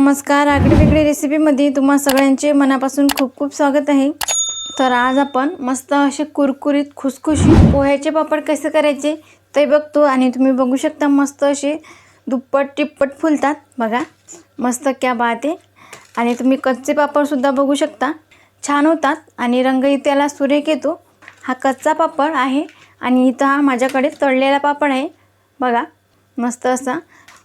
नमस्कार, आगळीवेगळी रेसिपीमध्ये तुम्हा सगळ्यांचे मनापासून खूप खूप स्वागत आहे। तर आज आपण मस्त असे कुरकुरीत खुसखुशीत पोह्याचे पापड कसे करायचे ते बघतो। आणि तुम्ही बघू शकता मस्त असे दुप्पट टिप्पट फुलतात बघा, मस्त क्या बात आहे। आणि तुम्ही कच्चे पापड सुद्धा बघू शकता, छान होतात आणि रंगही त्याला सुरेख येतो। हा कच्चा पापड आहे आणि इथं हा माझ्याकडे तळलेला पापड आहे बघा, मस्त असा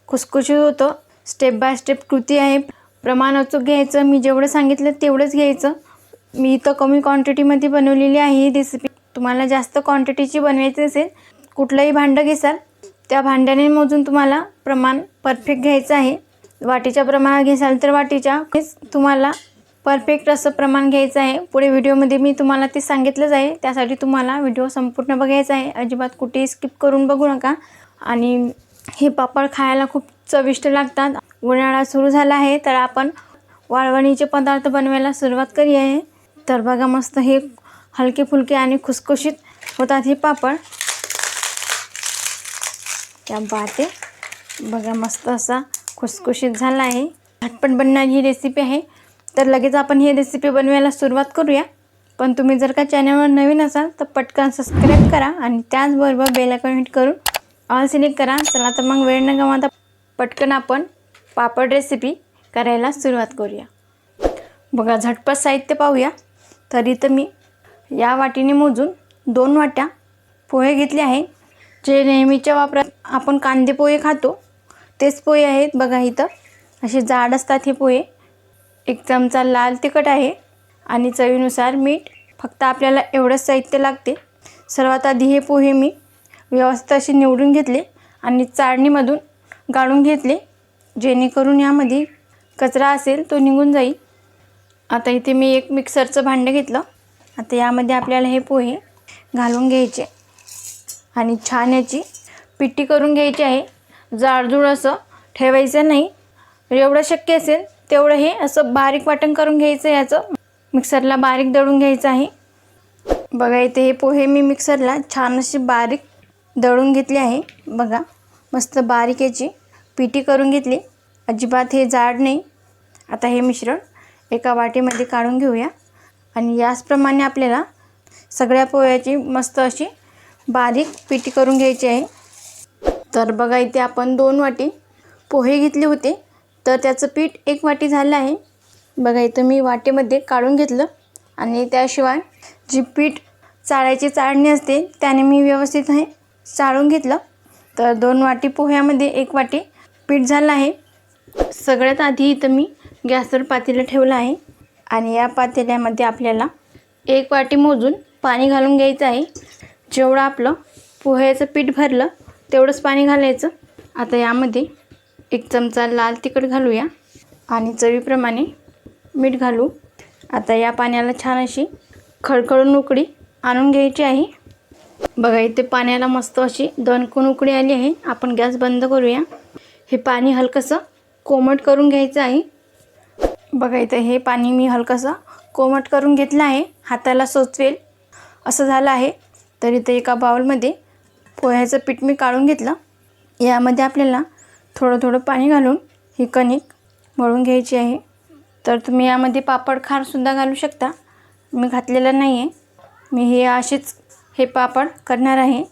खुसखुशीत होतो। स्टेप बाय स्टेप कृती आहे, प्रमाण अचूक घ्यायचं, मी जेवढं सांगितलं तेवढंच घ्यायचं। मी इथं कमी क्वांटिटीमध्ये बनवलेली आहे ही रेसिपी। तुम्हाला जास्त क्वांटिटीची बनवायची असेल, कुठलंही भांडं घेसाल त्या भांड्याने मोजून तुम्हाला प्रमाण परफेक्ट घ्यायचं आहे। वाटीच्या प्रमाणात घेसाल तर वाटीच्या तुम्हाला परफेक्ट असं प्रमाण घ्यायचं आहे। पुढे व्हिडिओमध्ये मी तुम्हाला ते सांगितलंच आहे, त्यासाठी तुम्हाला व्हिडिओ संपूर्ण बघायचा आहे, अजिबात कुठेही स्किप करून बघू नका। आणि हे पापड खायला खूप चविष्ट लागतात। उन्हाळा सुरू झाला आहे तर आपण वाळवणीचे पदार्थ बनवायला सुरुवात करी आहे। तर बघा मस्त हे हलके फुलके आणि खुसखुशीत होतात हे पापड, क्या बात आहे। बघा मस्त असा खुसखुशीत झाला आहे, झटपट बनणारी ही रेसिपी आहे। तर लगेच आपण ही रेसिपी बनवायला सुरुवात करूया। पण तुम्ही जर का चॅनलवर नवीन असाल तर पटकन सबस्क्राईब करा आणि त्याचबरोबर बेल आयकॉन हिट करून ऑल सिलेक्ट करा। चला तर मग वेळ न गमावता पटकन आपण पापड रेसिपी करायला सुरुवात करूया। बघा झटपट साहित्य पाहूया। तर इथं मी या वाटीने मोजून 2 वाट्या पोहे घेतले आहे। जे नेहमीच्या वापरात आपण कांदे पोहे खातो तेच पोहे आहेत बघा, इथं असे जाड असतात हे पोहे। 1 चमचा लाल तिखट आहे आणि चवीनुसार मीठ। फक्त आपल्याला एवढंच साहित्य लागते। सर्वात आधी हे पोहे मी व्यवस्थित असे निवडून घेतले आणि चाळणीमधून गाळून घेतले, जेणेकरून यामध्ये कचरा असेल तो निघून जाईल। आता इथे मी एक मिक्सरचं भांडं घेतलं। आता यामध्ये आपल्याला हे पोहे घालून घ्यायचे आणि छान याची पिठी करून घ्यायची आहे। जाडजूड असं ठेवायचं नाही, एवढं शक्य असेल तेवढं हे असं बारीक वाटण करून घ्यायचं, याचं मिक्सरला बारीक दळून घ्यायचं आहे। बघा इथे हे पोहे मी मिक्सरला छान अशी बारीक दळून घेतले आहे बघा, मस्त बारीक याची पिठी करून घेतली, अजिबात हे जाड नाही। आता हे मिश्रण एका वाटीमध्ये काढून घेऊया आणि याचप्रमाणे आपल्याला सगळ्या पोह्याची मस्त अशी बारीक पिठी करून घ्यायची आहे। तर बघा इथे आपण 2 वाटी पोहे घेतले होते तर त्याचं पीठ 1 वाटी झालं आहे। बघा इथं मी वाटीमध्ये काढून घेतलं आणि त्याशिवाय जी पीठ चाळायची चाळणी असते त्याने मी व्यवस्थित हे चाळून घेतलं। तर 2 वाटी पोह्यामध्ये 1 वाटी पीठ झालं आहे। सगळ्यात आधी इथं मी गॅसवर पातेलं ठेवलं आहे आणि या पातेल्यामध्ये आपल्याला 1 वाटी मोजून पाणी घालून घ्यायचं आहे। जेवढं आपलं पोह्याचं पीठ भरलं तेवढंच पाणी घालायचं। आता यामध्ये 1 चमचा लाल तिखट घालूया आणि चवीप्रमाणे मीठ घालू। आता या पाण्याला छान अशी खळखळून उकळी आणून घ्यायची आहे। बघा इथे पाण्याला मस्त अशी दणकून उकळी आली आहे। आपण गॅस बंद करूया। हे पाणी हलकंसं कोमट करून घ्यायचं आहे। बघा इथे हे पाणी मी हलकंसं कोमट करून घेतलं आहे, हाताला सोचवेल असं झालं आहे। तर इथे एका बाउलमध्ये पोह्याचं पीठ मी काढून घेतलं, यामध्ये आपल्याला थोडं थोडं पाणी घालून ही कणिक मळून घ्यायची आहे। तर तुम्ही यामध्ये पापड खारसुद्धा घालू शकता, मी घातलेलं नाही आहे, मी हे असेच हे पापड करणार आहे।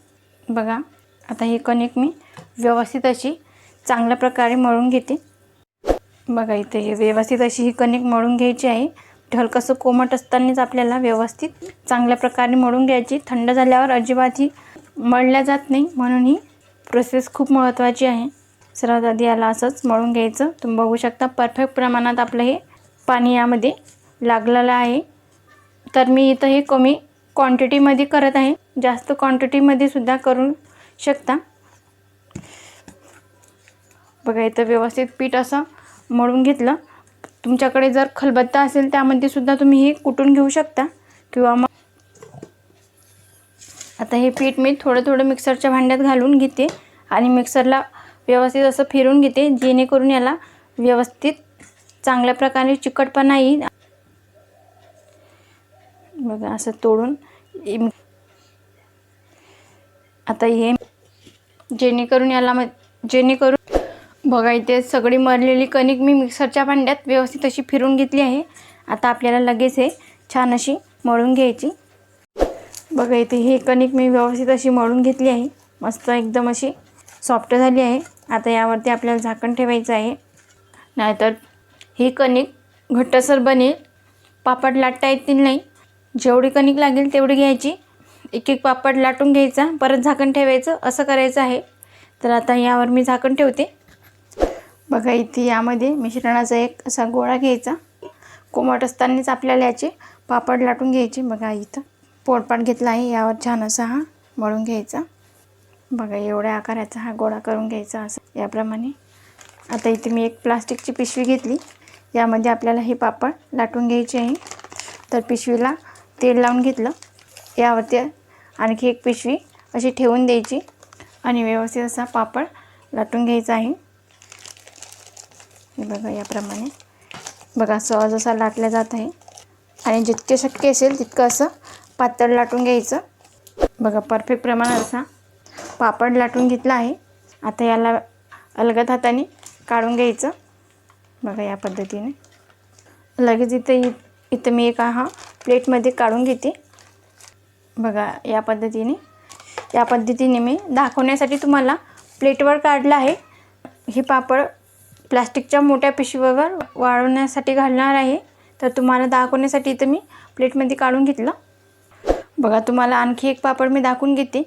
बघा आता हे कणिक मी व्यवस्थित अशी चांगल्या प्रकारे मळून घेते। बघा इथे हे व्यवस्थित अशी ही कणिक मळून घ्यायची आहे। हलकंसं कोमट असतानाच आपल्याला व्यवस्थित चांगल्या प्रकारे मळून घ्यायची, थंड झाल्यावर अजिबात ही मळल्या जात नाही, म्हणून ही प्रोसेस खूप महत्त्वाची आहे। सर्वात आधी याला असंच मळून घ्यायचं। तुम्ही बघू शकता परफेक्ट प्रमाणात आपलं हे पाणी यामध्ये लागलेलं आहे। तर मी इथं हे कमी क्वांटिटीमध्ये करत आहे, जास्त क्वांटिटीमध्ये सुद्धा करू शकता। बघा इथं व्यवस्थित पीठ असं मळून घेतलं। तुमच्याकडे जर खलबत्ता असेल त्यामध्ये सुद्धा तुम्ही हे कुटून घेऊ शकता किंवा मग आता हे पीठ मी थोडं थोडं मिक्सरच्या भांड्यात घालून घेते आणि मिक्सरला व्यवस्थित असं फिरून घेते, जेणेकरून याला व्यवस्थित चांगल्या प्रकारे चिकटपणा येईल। बघा असं तोडून आता हे जेणेकरून बघा इथे सगळी मरलेली कणिक मी मिक्सरच्या भांड्यात व्यवस्थित अशी फिरून घेतली आहे. आता आपल्याला लगेच हे छान अशी मळून घ्यायची. बघा इथे ही कणिक मी व्यवस्थित अशी मळून घेतली आहे. मस्त एकदम अशी सॉफ्ट झाली आहे. आता यावरती आपल्याला झाकण ठेवायचं आहे, नाहीतर ही कणिक घट्टसर बनेल, पापड लाटता येतील नाही. जेवढी कणिक लागेल तेवढी घ्यायची, एक एक पापड लाटून घ्यायचा, परत झाकण ठेवायचं, असं करायचं आहे. तर आता यावर मी झाकण ठेवते. बघा इथे यामध्ये मिश्रणाचा एक असा गोळा घ्यायचा. कोमट असतानाच आपल्याला याचे पापड लाटून घ्यायचे. बघा इथं पोळपाट घेतला आहे, यावर छान असा हा मळून घ्यायचा. बघा एवढ्या आकाराचा हा गोळा करून घ्यायचा असं याप्रमाणे. आता इथे मी एक प्लास्टिकची पिशवी घेतली, यामध्ये आपल्याला हे पापड लाटून घ्यायचे आहे. तर पिशवीला तेल लावून घेतलं, यावरती आणखी एक पिशवी अशी ठेवून द्यायची आणि व्यवस्थित असा पापड लाटून घ्यायचा आहे. हे बघा याप्रमाणे. बघा सहज असा लाटला जात आहे आणि जितके शक्य असेल तितकं असं पातळ लाटून घ्यायचं. बघा परफेक्ट प्रमाणात असा पापड लाटून घेतला आहे. आता याला अलगद हाताने काढून घ्यायचं. बघा या पद्धतीने. लगेच इथं मी एक हा प्लेटमध्ये काढून घेते. बघा या पद्धतीने मी दाखवण्यासाठी तुम्हाला प्लेटवर काढलं आहे. हे पापड प्लास्टिकच्या मोठ्या पिशवीवर वाळवण्यासाठी घालणार आहे, तर तुम्हाला दाखवण्यासाठी इथं मी प्लेटमध्ये काढून घेतलं. बघा तुम्हाला आणखी एक पापड मी दाखवून घेते.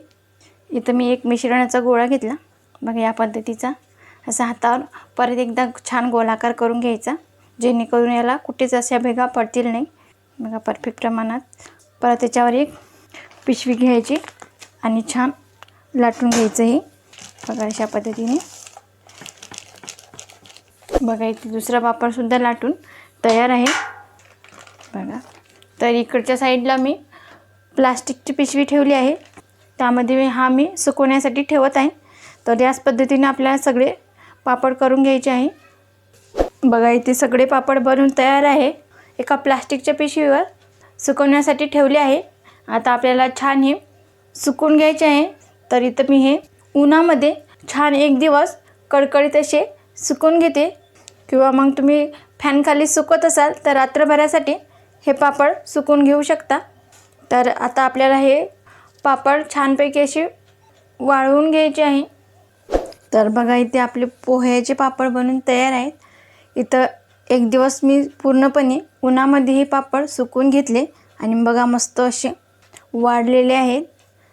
इथं मी एक मिश्रणाचा गोळा घेतला. बघा या पद्धतीचा असा हातावर परत एकदा छान गोलाकार करून घ्यायचा, जेणेकरून याला कुठेच अशा भेगा पडतील नाही. बघा परफेक्ट प्रमाणात. परत त्याच्यावर एक पिशवी घ्यायची आणि छान लाटून घ्यायचं हे. बघा अशा पद्धतीने. बघा इथे दुसरा पापडसुद्धा लाटून तयार आहे. बघा तर इकडच्या साईडला मी प्लास्टिकची पिशवी ठेवली आहे, त्यामध्ये मी सुकवण्यासाठी ठेवत आहे. तर याच पद्धतीने आपल्याला सगळे पापड करून घ्यायचे आहे. बघा इथे सगळे पापड बनवून तयार आहे. एका प्लास्टिकच्या पिशवीवर सुकवण्यासाठी ठेवले आहे. आता आपल्याला छान हे सुकवून घ्यायचे आहे. तर इथं मी हे उन्हामध्ये छान एक दिवस कडकडीत असे सुकवून घेते, किंवा मग तुम्ही फॅनखाली सुकवत असाल तर रात्रभरासाठी हे पापड सुकवून घेऊ शकता. तर आता आपल्याला हे पापड छानपैकी असे वाळवून घ्यायचे आहे. तर बघा इथे आपले पोह्याचे पापड बनून तयार आहेत. इथं एक दिवस मी पूर्णपणे उन्हामध्ये हे पापड सुकवून घेतले आणि बघा मस्त असे वाढलेले आहेत.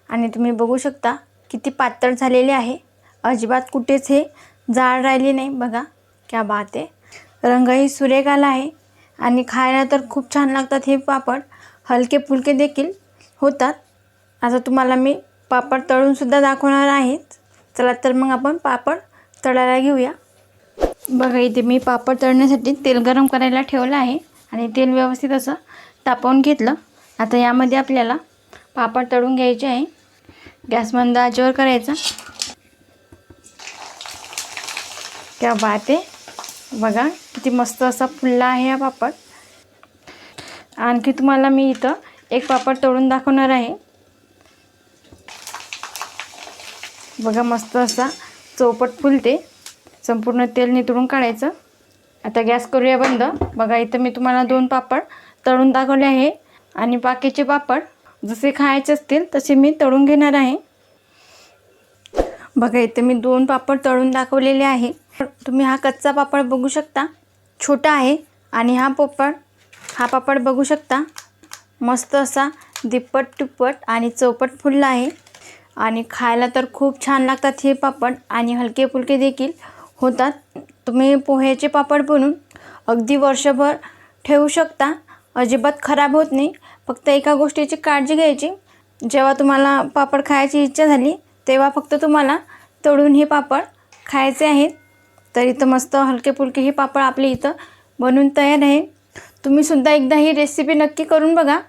आणि तुम्ही बघू शकता किती पातळ झालेले आहे. अजिबात कुठेच हे जाड राहिले नाही. बघा क्या बात आहे. रंगही सुरेख आला आहे आणि खायला तर खूप छान लागतात हे पापड. हलके फुलके देखील होतात. आता तुम्हाला मी पापड तळूनसुद्धा दाखवणार आहे. चला तर मग आपण पापड तळायला घेऊया. बघा इथे मी पापड तळण्यासाठी तेल गरम करायला ठेवलं आहे आणि तेल व्यवस्थित असं तापवून घेतलं. आता यामध्ये आपल्याला पापड तळून घ्यायचे आहे. गॅस मंद आचेवर करायचा. क्या बात आहे. बघा किती मस्त असा फुलला आहे हा पापड. आणखी तुम्हाला मी इथं एक पापड तळून दाखवणार आहे. बघा मस्त असा चौपट फुलते. संपूर्ण तेल नितळून काढायचं. आता गॅस करूया बंद. बघा इथं मी तुम्हाला 2 पापड तळून दाखवले आहे आणि बाकीचे पापड जसे खायचे असतील तसे मी तळून घेणार आहे. बघा इथे मी 2 पापड तळून दाखवलेले आहे. तुम्ही हा कच्चा पापड बघू शकता, छोटा आहे. आणि हा पापड बघू शकता मस्त असा दिप्पट टिप्पट आणि चौपट फुलला आहे. आणि खायला तर खूप छान लागतात हे पापड आणि हलके फुलके देखील होतात. तुम्ही पोह्याचे पापड बनवून अगदी वर्षभर ठेवू शकता, अजिबात खराब होत नाही. फक्त एका गोष्टीची काळजी घ्यायची, जेव्हा तुम्हाला पापड खायची इच्छा झाली तेव्हा फक्त तुम्हाला तळून हे पापड खायचे आहेत. तर इथं मस्त हलके फुलके हे पापड आपले इथं बनवून तयार आहे. तुम्हीसुद्धा एकदा ही रेसिपी नक्की करून बघा,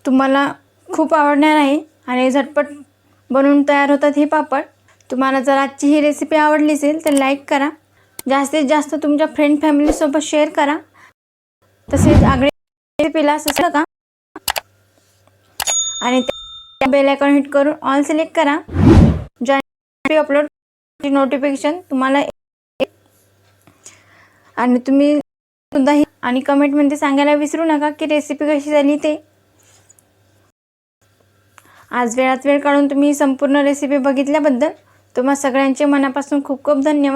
तुम्हाला खूप आवडणार आहे. आणि झटपट बनवून तयार होतात हे पापड. तुम्हाला जर आजची ही रेसिपी आवडली असेल तर लाईक करा, जास्तीत जास्त तुमच्या फ्रेंड फॅमिलीसोबत शेअर करा. तसेच आगळे रेसिपीला सबस्क्राइब करा आणि बेल आयकॉन हिट करून ऑल सिलेक्ट करा. ज्या अपलोड नोटिफिकेशन तुम्हाला आणि तुम्ही सुद्धा आणि कमेंटमध्ये सांगायला विसरू नका की रेसिपी कशी झाली ते. आज वेळात वेळ काढून तुम्ही संपूर्ण रेसिपी बघितल्याबद्दल तुम्हा सगळ्यांचे मनापासून खूप खूप धन्यवाद.